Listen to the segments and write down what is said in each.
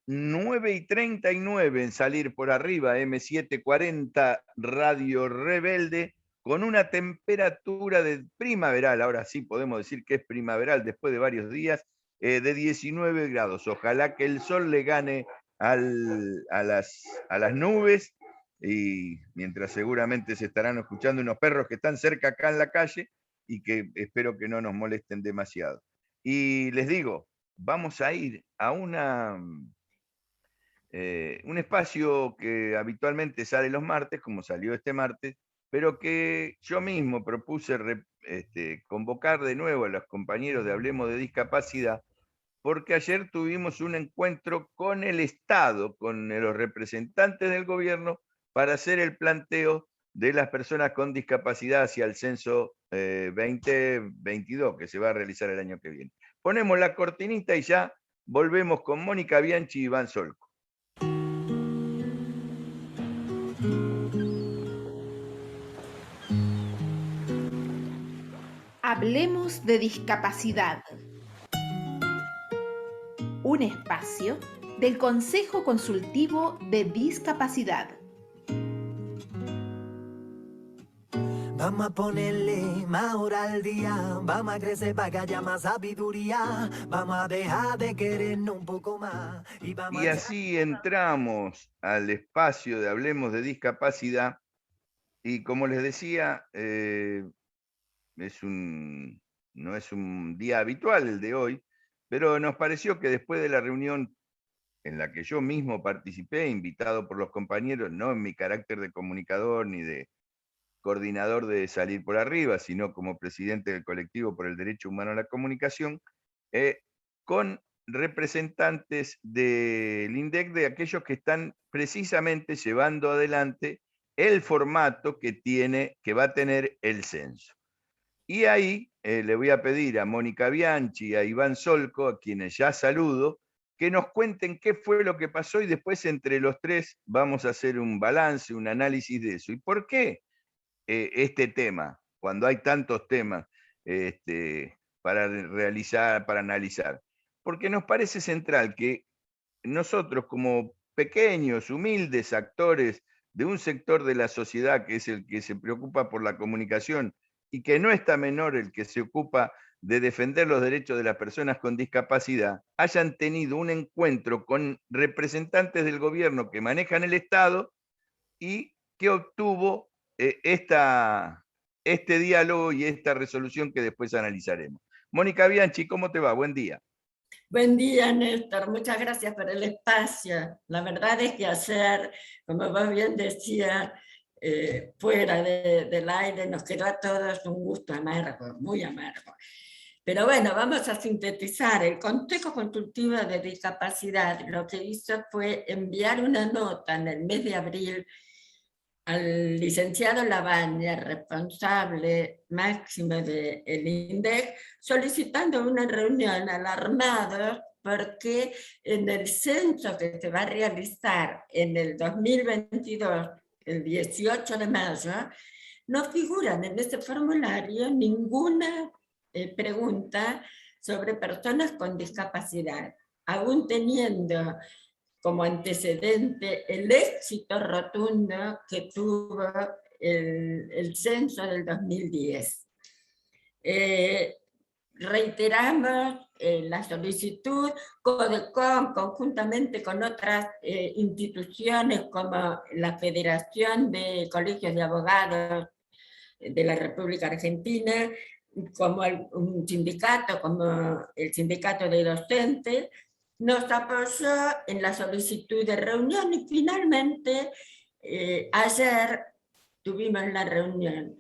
9:39 en Salir por Arriba, M740 Radio Rebelde, con una temperatura de primaveral, ahora sí podemos decir que es primaveral después de varios días, de 19 grados. Ojalá que el sol le gane a las nubes, y mientras seguramente se estarán escuchando unos perros que están cerca acá en la calle y que espero que no nos molesten demasiado. Y les digo, vamos a ir a un espacio que habitualmente sale los martes, como salió este martes, pero que yo mismo propuse convocar de nuevo a los compañeros de Hablemos de Discapacidad, porque ayer tuvimos un encuentro con el Estado, con los representantes del gobierno, para hacer el planteo de las personas con discapacidad hacia el censo 2022, que se va a realizar el año que viene. Ponemos la cortinita y ya volvemos con Mónica Bianchi y Iván Solco. Hablemos de discapacidad. Un espacio del Consejo Consultivo de Discapacidad. Vamos a ponerle más hora al día, vamos a crecer para que haya más sabiduría, vamos a dejar de querernos un poco más. Y así entramos al espacio de Hablemos de Discapacidad, y como les decía, no es un día habitual el de hoy, pero nos pareció que después de la reunión en la que yo mismo participé, invitado por los compañeros, no en mi carácter de comunicador ni de coordinador de Salir por Arriba, sino como presidente del colectivo por el derecho humano a la comunicación, con representantes del INDEC, de aquellos que están precisamente llevando adelante el formato que va a tener el censo. Y ahí le voy a pedir a Mónica Bianchi y a Iván Solco, a quienes ya saludo, que nos cuenten qué fue lo que pasó, y después entre los tres vamos a hacer un balance, un análisis de eso. ¿Y por qué este tema, cuando hay tantos temas para realizar, para analizar? Porque nos parece central que nosotros, como pequeños, humildes actores de un sector de la sociedad que es el que se preocupa por la comunicación, y que no está menor el que se ocupa de defender los derechos de las personas con discapacidad, hayan tenido un encuentro con representantes del gobierno que manejan el Estado y que obtuvo este diálogo y esta resolución que después analizaremos. Mónica Bianchi, ¿cómo te va? Buen día. Buen día, Néstor. Muchas gracias por el espacio. La verdad es que ayer, como vos bien decías, fuera del aire, nos quedó a todos un gusto amargo, muy amargo. Pero bueno, vamos a sintetizar. El Consejo Consultivo de Discapacidad lo que hizo fue enviar una nota en el mes de abril al licenciado Labaña, responsable máximo del INDEC, solicitando una reunión alarmados porque en el censo que se va a realizar en el 2022, el 18 de mayo, no figuran en ese formulario ninguna pregunta sobre personas con discapacidad, aún teniendo como antecedente el éxito rotundo que tuvo el censo del 2010. Reiteramos la solicitud. CODECON, conjuntamente con otras instituciones como la Federación de Colegios de Abogados de la República Argentina, como un sindicato, como el Sindicato de Docentes, nos apoyó en la solicitud de reunión y finalmente ayer tuvimos la reunión.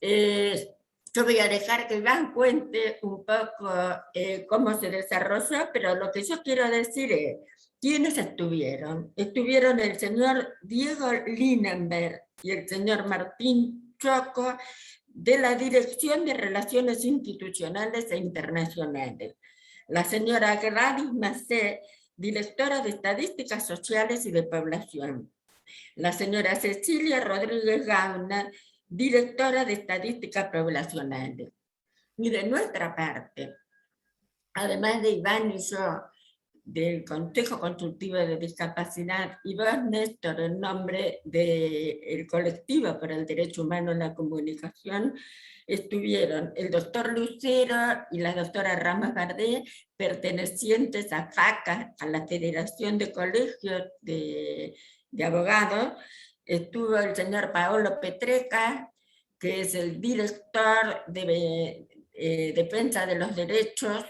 Yo voy a dejar que Iván cuente un poco cómo se desarrolló, pero lo que yo quiero decir es, ¿quiénes estuvieron? Estuvieron el señor Diego Linenberg y el señor Martín Choco, de la Dirección de Relaciones Institucionales e Internacionales. La señora Gladys Macé, directora de Estadísticas Sociales y de Población. La señora Cecilia Rodríguez Gauna, directora de Estadísticas Poblacionales. Y de nuestra parte, además de Iván y yo, del Consejo Consultivo de Discapacidad, y vos, Néstor, en nombre del Colectivo por el Derecho Humano en la Comunicación, estuvieron el doctor Lucero y la doctora Ramos Gardé, pertenecientes a FACA, a la Federación de Colegios de Abogados. Estuvo el señor Paolo Petreca, que es el director de Defensa de los Derechos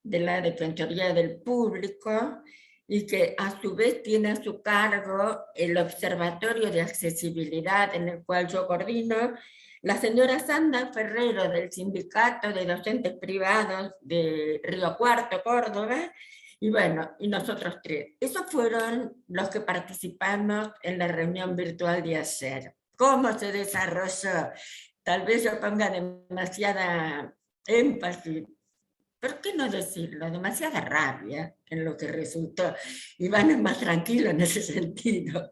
de la Defensoría del Público, y que a su vez tiene a su cargo el Observatorio de Accesibilidad, en el cual yo coordino, la señora Sandra Ferrero del Sindicato de Docentes Privados de Río Cuarto, Córdoba, y bueno, y nosotros tres. Esos fueron los que participamos en la reunión virtual de ayer. ¿Cómo se desarrolló? Tal vez yo ponga demasiada énfasis, ¿por qué no decirlo? Demasiada rabia en lo que resultó. Iván es más tranquilo en ese sentido.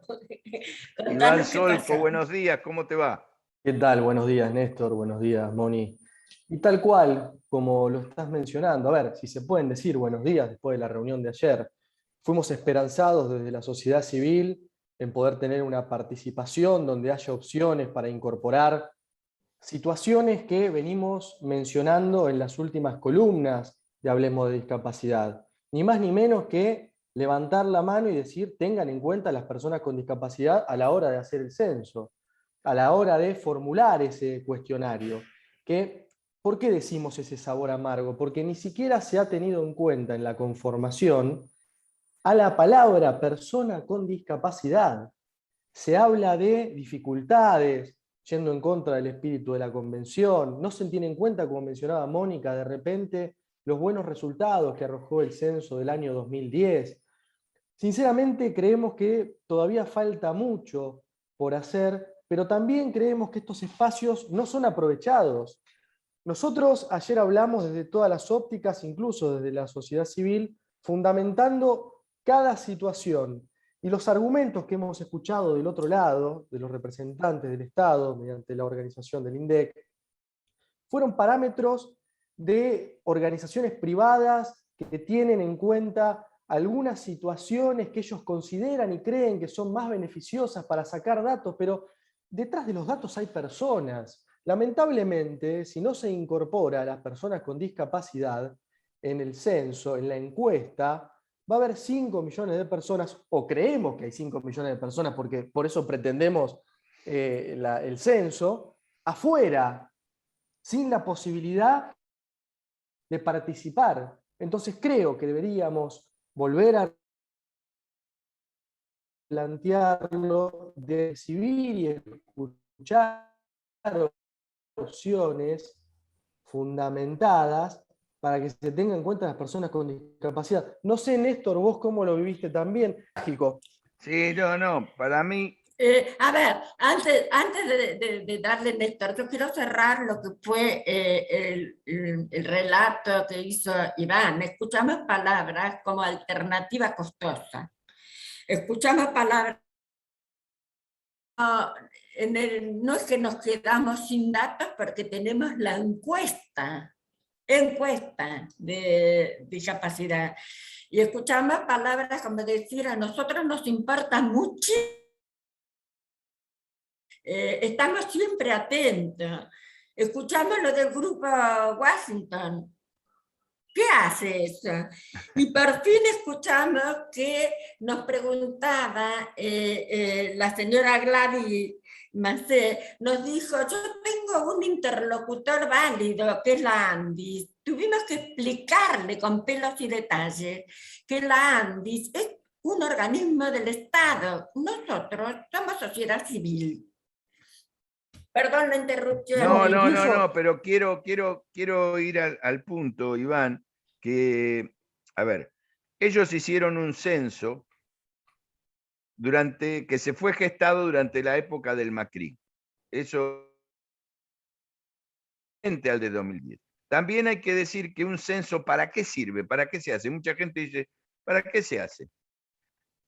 Iván Solco, buenos días, ¿cómo te va? ¿Qué tal? Buenos días, Néstor. Buenos días, Moni. Y tal cual, como lo estás mencionando, a ver, si se pueden decir buenos días después de la reunión de ayer, fuimos esperanzados desde la sociedad civil en poder tener una participación donde haya opciones para incorporar situaciones que venimos mencionando en las últimas columnas de Hablemos de Discapacidad. Ni más ni menos que levantar la mano y decir, tengan en cuenta a las personas con discapacidad a la hora de hacer el censo, a la hora de formular ese cuestionario. ¿Por qué decimos ese sabor amargo? Porque ni siquiera se ha tenido en cuenta en la conformación a la palabra persona con discapacidad. Se habla de dificultades, yendo en contra del espíritu de la convención, no se tiene en cuenta, como mencionaba Mónica, de repente los buenos resultados que arrojó el censo del año 2010. Sinceramente creemos que todavía falta mucho por hacer, pero también creemos que estos espacios no son aprovechados. Nosotros ayer hablamos desde todas las ópticas, incluso desde la sociedad civil, fundamentando cada situación. Y los argumentos que hemos escuchado del otro lado, de los representantes del Estado, mediante la organización del INDEC, fueron parámetros de organizaciones privadas que tienen en cuenta algunas situaciones que ellos consideran y creen que son más beneficiosas para sacar datos, pero detrás de los datos hay personas. Lamentablemente, si no se incorpora a las personas con discapacidad en el censo, en la encuesta, va a haber 5 millones de personas, o creemos que hay 5 millones de personas, porque por eso pretendemos el censo, afuera, sin la posibilidad de participar. Entonces creo que deberíamos volver a plantearlo, de recibir y escuchar opciones fundamentadas para que se tengan en cuenta las personas con discapacidad. No sé, Néstor, vos cómo lo viviste también, mágico. Sí, no, para mí... A ver, antes de darle, Néstor, yo quiero cerrar lo que fue el relato que hizo Iván. Escuchamos palabras como alternativa costosa. Escuchamos palabras... No es que nos quedamos sin datos porque tenemos la encuesta de discapacidad. Y escuchamos palabras como decir, a nosotros nos importa mucho, estamos siempre atentos. Escuchamos lo del grupo Washington. ¿Qué hace eso? Y por fin escuchamos que nos preguntaba la señora Gladys Macé, nos dijo, yo tengo un interlocutor válido, que es la ANDIS. Tuvimos que explicarle con pelos y detalles que la ANDIS es un organismo del Estado. Nosotros somos sociedad civil. Perdón la interrupción. No, pero quiero ir al punto, Iván, que, a ver, ellos hicieron un censo que se fue gestado durante la época del Macri. Eso al de 2010. También hay que decir que un censo, ¿para qué sirve? ¿Para qué se hace? Mucha gente dice, ¿para qué se hace?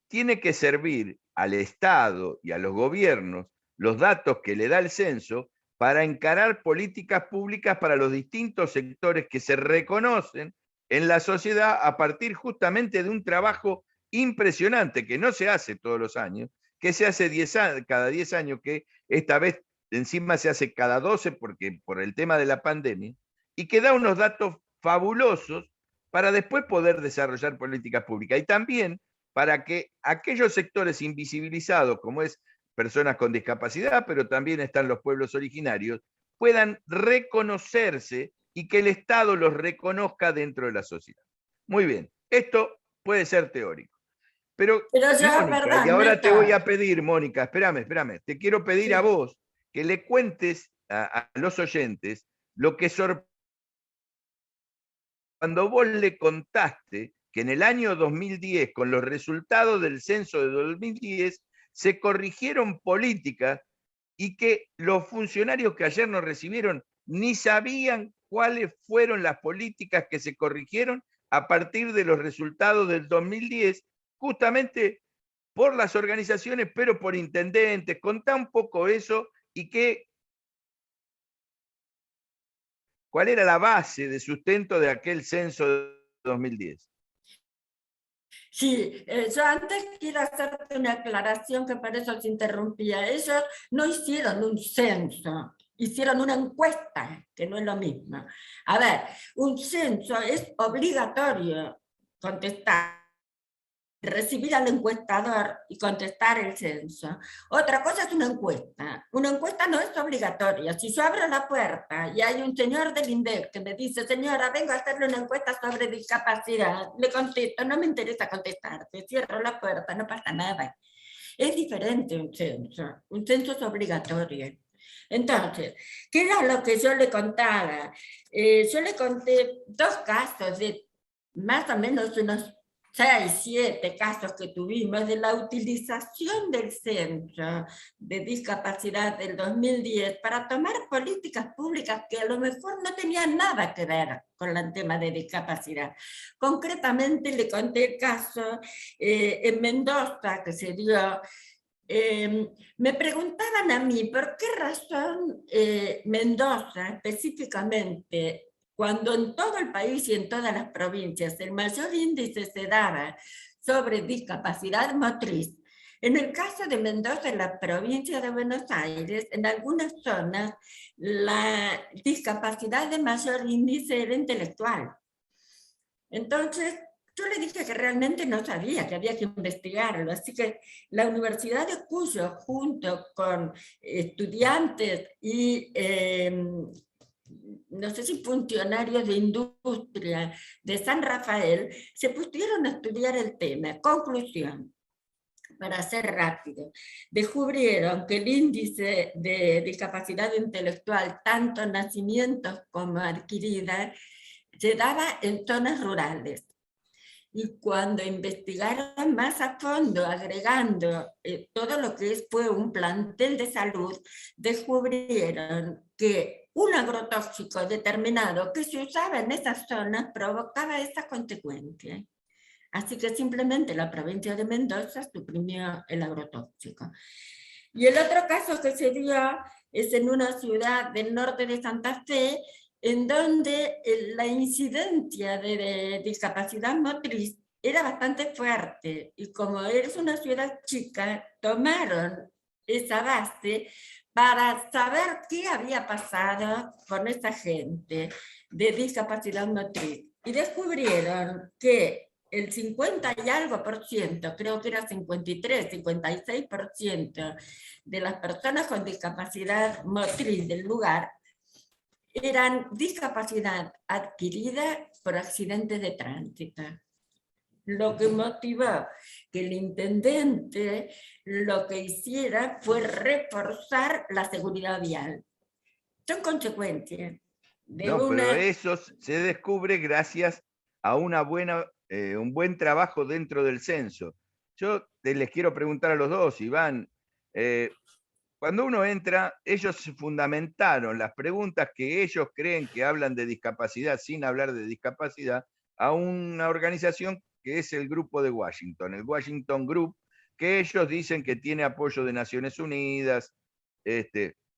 Tiene que servir al Estado y a los gobiernos los datos que le da el censo para encarar políticas públicas para los distintos sectores que se reconocen en la sociedad a partir justamente de un trabajo impresionante que no se hace todos los años, que se hace cada 10 años, que esta vez encima se hace cada 12 porque, por el tema de la pandemia, y que da unos datos fabulosos para después poder desarrollar políticas públicas. Y también para que aquellos sectores invisibilizados, como es personas con discapacidad, pero también están los pueblos originarios, puedan reconocerse y que el Estado los reconozca dentro de la sociedad. Muy bien, esto puede ser teórico. Pero ya, Mónica, perdón, y ahora te voy Néstor. a pedir, Mónica, espérame, te quiero pedir a Sí. vos que le cuentes a los oyentes lo que sorprendió cuando vos le contaste que en el año 2010, con los resultados del censo de 2010, se corrigieron políticas y que los funcionarios que ayer nos recibieron ni sabían cuáles fueron las políticas que se corrigieron a partir de los resultados del 2010, justamente por las organizaciones, pero por intendentes. Contá un poco eso y cuál era la base de sustento de aquel censo de 2010. Sí, yo antes quiero hacerte una aclaración que por eso se interrumpía. Ellos no hicieron un censo, hicieron una encuesta, que no es lo mismo. A ver, un censo es obligatorio contestar, recibir al encuestador y contestar el censo. Otra cosa es una encuesta. Una encuesta no es obligatoria. Si yo abro la puerta y hay un señor del INDEC que me dice, señora, vengo a hacerle una encuesta sobre discapacidad, le contesto, no me interesa contestarte, cierro la puerta, no pasa nada. Es diferente un censo. Un censo es obligatorio. Entonces, ¿qué era lo que yo le contaba? Yo le conté 2 casos de más o menos unos 6, 7 casos que tuvimos de la utilización del Centro de Discapacidad del 2010 para tomar políticas públicas que a lo mejor no tenían nada que ver con el tema de discapacidad. Concretamente le conté el caso en Mendoza que se dio. Me preguntaban a mí por qué razón Mendoza específicamente, cuando en todo el país y en todas las provincias el mayor índice se daba sobre discapacidad motriz. En el caso de Mendoza, en la provincia de Buenos Aires, en algunas zonas la discapacidad de mayor índice era intelectual. Entonces, yo le dije que realmente no sabía, que había que investigarlo, así que la Universidad de Cuyo, junto con estudiantes y no sé si funcionarios de industria de San Rafael, se pusieron a estudiar el tema. Conclusión, para ser rápido, descubrieron que el índice de discapacidad intelectual, tanto nacimientos como adquirida, se daba en zonas rurales. Y cuando investigaron más a fondo, agregando todo lo que fue un plantel de salud, descubrieron que un agrotóxico determinado que se usaba en esas zonas provocaba esa consecuencia. Así que simplemente la provincia de Mendoza suprimió el agrotóxico. Y el otro caso que se dio es en una ciudad del norte de Santa Fe, en donde la incidencia de discapacidad motriz era bastante fuerte, y como es una ciudad chica, tomaron esa base para saber qué había pasado con esa gente de discapacidad motriz, y descubrieron que el 50 y algo por ciento, creo que era 53, 56% de las personas con discapacidad motriz del lugar eran discapacidad adquirida por accidentes de tránsito. Lo que motivó que el intendente lo que hiciera fue reforzar la seguridad vial. Son consecuencias de No, pero una... eso se descubre gracias a un buen trabajo dentro del censo. Yo les quiero preguntar a los dos, Iván, cuando uno entra, ellos fundamentaron las preguntas que ellos creen que hablan de discapacidad sin hablar de discapacidad a una organización que es el Grupo de Washington, el Washington Group, que ellos dicen que tiene apoyo de Naciones Unidas.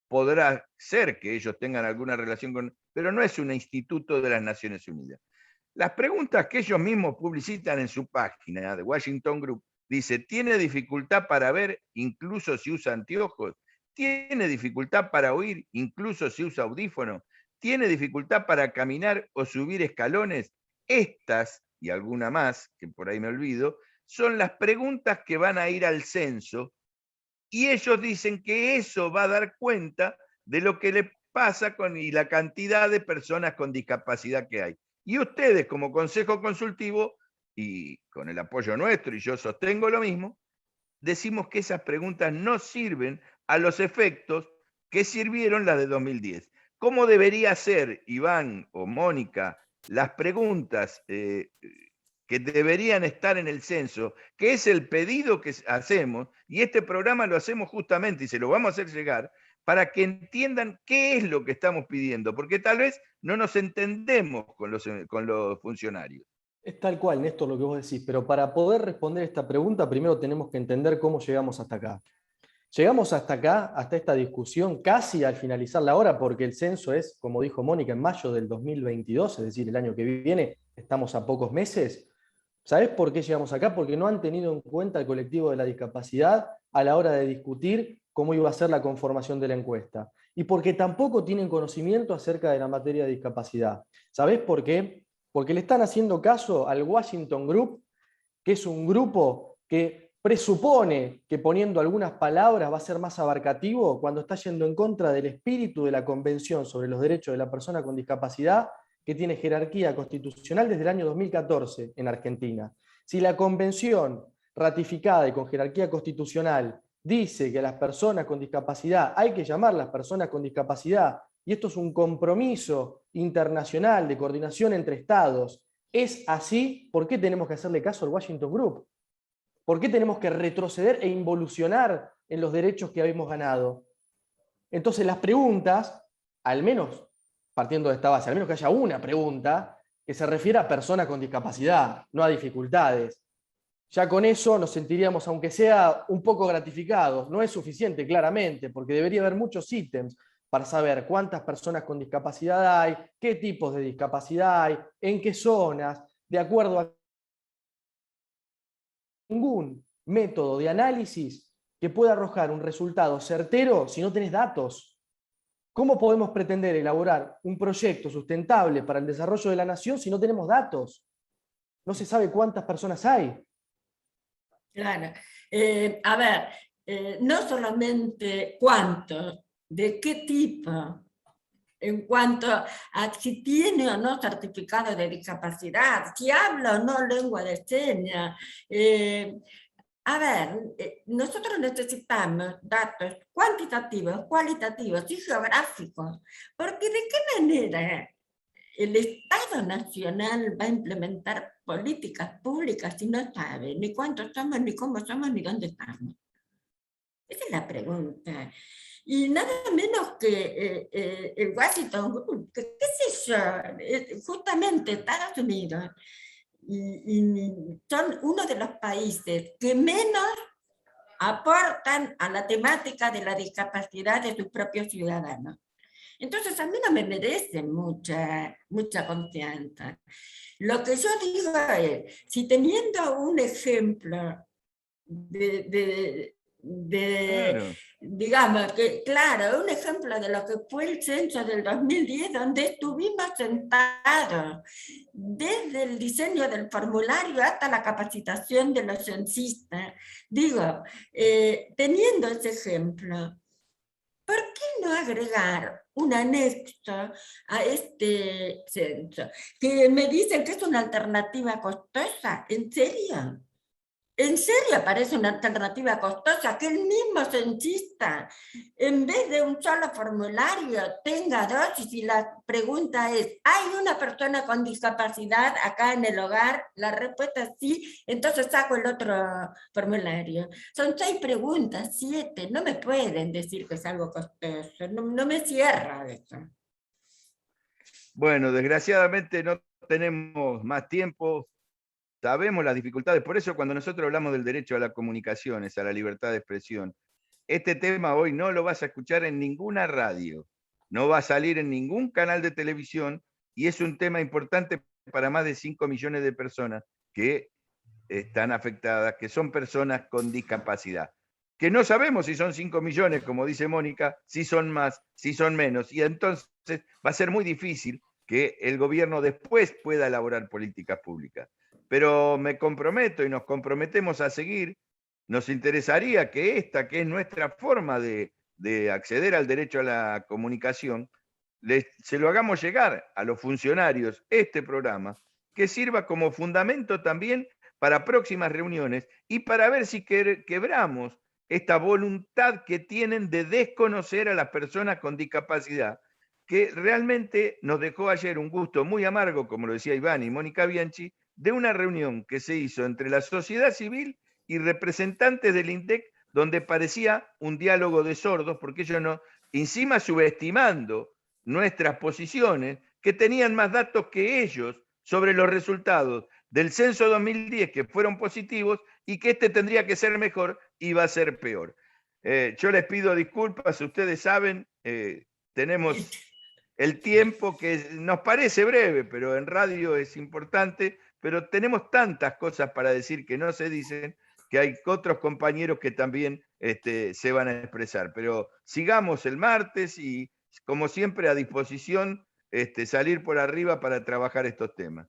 Podrá ser que ellos tengan alguna relación con, pero no es un instituto de las Naciones Unidas. Las preguntas que ellos mismos publicitan en su página de Washington Group, dice, ¿tiene dificultad para ver incluso si usa anteojos? ¿Tiene dificultad para oír incluso si usa audífonos? ¿Tiene dificultad para caminar o subir escalones? Estas, y alguna más, que por ahí me olvido, son las preguntas que van a ir al censo, y ellos dicen que eso va a dar cuenta de lo que le pasa y la cantidad de personas con discapacidad que hay. Y ustedes, como Consejo Consultivo, y con el apoyo nuestro, y yo sostengo lo mismo, decimos que esas preguntas no sirven a los efectos que sirvieron las de 2010. ¿Cómo debería ser, Iván o Mónica, las preguntas que deberían estar en el censo, que es el pedido que hacemos, y este programa lo hacemos justamente, y se lo vamos a hacer llegar, para que entiendan qué es lo que estamos pidiendo, porque tal vez no nos entendemos con los funcionarios. Es tal cual, Néstor, lo que vos decís, pero para poder responder esta pregunta, primero tenemos que entender cómo llegamos hasta acá. Llegamos hasta acá, hasta esta discusión, casi al finalizar la hora, porque el censo es, como dijo Mónica, en mayo del 2022, es decir, el año que viene, estamos a pocos meses. ¿Sabés por qué llegamos acá? Porque no han tenido en cuenta el colectivo de la discapacidad a la hora de discutir cómo iba a ser la conformación de la encuesta. Y porque tampoco tienen conocimiento acerca de la materia de discapacidad. ¿Sabés por qué? Porque le están haciendo caso al Washington Group, que es un grupo que presupone que poniendo algunas palabras va a ser más abarcativo cuando está yendo en contra del espíritu de la Convención sobre los Derechos de la Persona con Discapacidad, que tiene jerarquía constitucional desde el año 2014 en Argentina. Si la Convención ratificada y con jerarquía constitucional dice que a las personas con discapacidad hay que llamarlas personas con discapacidad, y esto es un compromiso internacional de coordinación entre estados, es así, ¿por qué tenemos que hacerle caso al Washington Group? ¿Por qué tenemos que retroceder e involucionar en los derechos que habíamos ganado? Entonces las preguntas, al menos partiendo de esta base, al menos que haya una pregunta que se refiera a personas con discapacidad, no a dificultades. Ya con eso nos sentiríamos, aunque sea un poco gratificados. No es suficiente, claramente, porque debería haber muchos ítems para saber cuántas personas con discapacidad hay, qué tipos de discapacidad hay, en qué zonas, de acuerdo a ningún método de análisis que pueda arrojar un resultado certero si no tenés datos. ¿Cómo podemos pretender elaborar un proyecto sustentable para el desarrollo de la nación si no tenemos datos? No se sabe cuántas personas hay. Claro. A ver, no solamente cuánto, de qué tipo, en cuanto a si tiene o no certificado de discapacidad, si habla o no lengua de señas. A ver, nosotros necesitamos datos cuantitativos, cualitativos y geográficos, porque ¿de qué manera el Estado Nacional va a implementar políticas públicas si no sabe ni cuántos somos, ni cómo somos, ni dónde estamos? Esa es la pregunta. Y nada menos que el Washington Group, qué sé yo, justamente Estados Unidos, y son uno de los países que menos aportan a la temática de la discapacidad de sus propios ciudadanos. Entonces a mí no me merecen mucha confianza. Lo que yo digo es, si teniendo un ejemplo Claro. digamos, que claro, un ejemplo de lo que fue el censo del 2010, donde estuvimos sentados desde el diseño del formulario hasta la capacitación de los censistas. Digo, teniendo ese ejemplo, ¿por qué no agregar un anexo a este censo? Que me dicen que es una alternativa costosa. ¿En serio? ¿En serio parece una alternativa costosa que el mismo censista, en vez de un solo formulario, tenga dos? Y si la pregunta es, ¿hay una persona con discapacidad acá en el hogar? La respuesta es sí, entonces saco el otro formulario. Son 6 preguntas, 7, no me pueden decir que es algo costoso, no me cierra eso. Bueno, desgraciadamente no tenemos más tiempo. Sabemos las dificultades, por eso cuando nosotros hablamos del derecho a las comunicaciones, a la libertad de expresión, este tema hoy no lo vas a escuchar en ninguna radio, no va a salir en ningún canal de televisión, y es un tema importante para más de 5 millones de personas que están afectadas, que son personas con discapacidad. Que no sabemos si son 5 millones, como dice Mónica, si son más, si son menos. Y entonces va a ser muy difícil que el gobierno después pueda elaborar políticas públicas. Pero me comprometo y nos comprometemos a seguir. Nos interesaría que esta, que es nuestra forma de acceder al derecho a la comunicación, se lo hagamos llegar a los funcionarios este programa, que sirva como fundamento también para próximas reuniones y para ver si quebramos esta voluntad que tienen de desconocer a las personas con discapacidad, que realmente nos dejó ayer un gusto muy amargo, como lo decía Iván y Mónica Bianchi, de una reunión que se hizo entre la sociedad civil y representantes del INDEC, donde parecía un diálogo de sordos, porque ellos no, encima subestimando nuestras posiciones, que tenían más datos que ellos sobre los resultados del censo 2010, que fueron positivos, y que este tendría que ser mejor y va a ser peor. Yo les pido disculpas, ustedes saben, tenemos el tiempo que nos parece breve, pero en radio es importante, pero tenemos tantas cosas para decir que no se dicen, que hay otros compañeros que también se van a expresar. Pero sigamos el martes y, como siempre, a disposición salir por arriba para trabajar estos temas.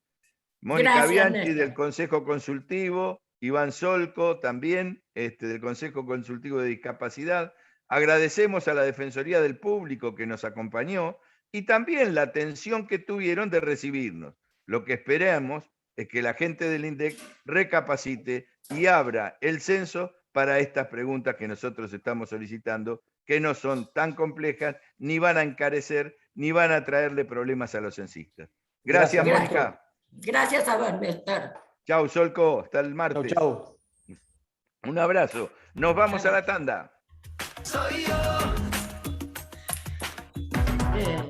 Mónica Gracias, Bianchi Néstor. del Consejo Consultivo, Iván Solco también del Consejo Consultivo de Discapacidad. Agradecemos a la Defensoría del Público que nos acompañó y también la atención que tuvieron de recibirnos. Lo que esperamos es que la gente del INDEC recapacite y abra el censo para estas preguntas que nosotros estamos solicitando, que no son tan complejas, ni van a encarecer, ni van a traerle problemas a los censistas. Gracias, Mónica. Gracias a vos, Néstor. Chau, Solco. Hasta el martes. Chau. Un abrazo. Nos vamos a la tanda. Soy yo.